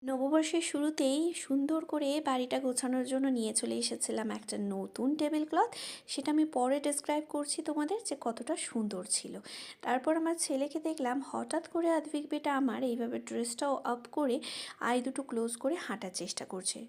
নববর্ষের শুরুতেই সুন্দর করে বাড়িটা গোছানোর জন্য নিয়ে চলে এসেছিলাম একটা নতুন টেবিল ক্লথ। সেটা আমি পরে ডেসক্রাইব করছি তোমাদের যে কতটা সুন্দর ছিল। তারপর আমার ছেলেকে দেখলাম হঠাৎ করে আদ্ভিক বেটা আমার এইভাবে ড্রেসটাও আপ করে আই দুটো ক্লোজ করে হাঁটার চেষ্টা করছে।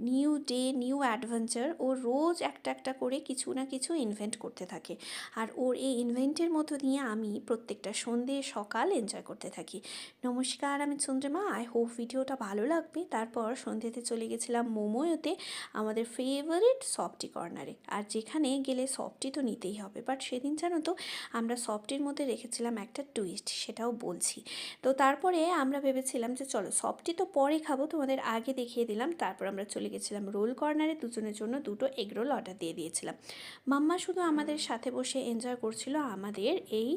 নিউ ডে নিউ অ্যাডভেঞ্চার, ও রোজ একটা একটা করে কিছু না কিছু ইনভেন্ট করতে থাকে। আর ওর এই ইনভেন্টের মধ্য দিয়ে আমি প্রত্যেকটা সন্ধে সকাল এনজয় করতে থাকি। নমস্কার, আমি চন্দ্রিমা। আই হোপ ভিডিওটা ভালো লাগবে। তারপর সন্ধ্যেতে চলে গেছিলাম মোমোতে, আমাদের ফেভারিট সফটি কর্নারে। আর যেখানে গেলে সফটি তো নিতেই হবে, বাট সেদিন জানো তো আমরা সফটির মধ্যে রেখেছিলাম একটা টুইস্ট, সেটাও বলছি। তো তারপরে আমরা ভেবেছিলাম যে চলো সফটি তো পরে খাবো, তোমাদের আগে দেখিয়ে দিলাম। তারপর আমরা চলে গেছিলাম রোল কর্নারে, দুজনের জন্য দুটো এগ রোল অর্ডার দিয়ে দিয়েছিলাম। মাম্মা শুধু আমাদের সাথে বসে এনজয় করছিল আমাদের এই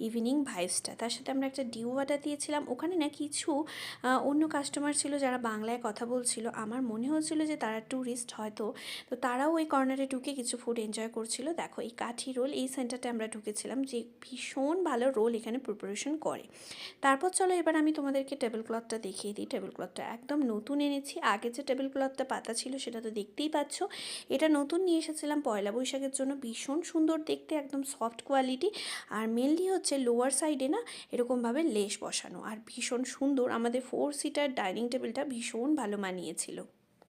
ইভিনিং ভাইবসটা। তার সাথে আমরা একটা ডিউ অর্ডার দিয়েছিলাম। ওখানে না কিছু অন্য কাস্টমার ছিল যারা বাংলায় কথা বলছিল। আমার মনে হচ্ছিল যে তারা ট্যুরিস্ট হয়তো, তো তারাও ওই কর্নারে ঢুকে কিছু ফুড এনজয় করছিল। দেখো এই কাঠি রোল, এই সেন্টারটা আমরা ঢুকেছিলাম, যে ভীষণ ভালো রোল এখানে প্রিপারেশন করে। তারপর চলো এবার আমি তোমাদেরকে টেবিল ক্লথটা দেখিয়ে দিই। টেবিল ক্লথটা একদম নতুন এনেছি। আগে যে টেবিল ক্লথটা পাতা ছিল সেটা তো দেখতেই পাচ্ছ। এটা নতুন নিয়ে এসেছিলাম পয়লা বৈশাখের জন্য। ভীষণ সুন্দর দেখতে, একদম সফট কোয়ালিটি। আর মেনলি হচ্ছে লোয়ার সাইডে না এরকমভাবে লেস বসানো, আর ভীষণ সুন্দর। আমাদের 4 সিটার ডাইনিং টেবিলটা ভীষণ ভালো মানিয়েছিল।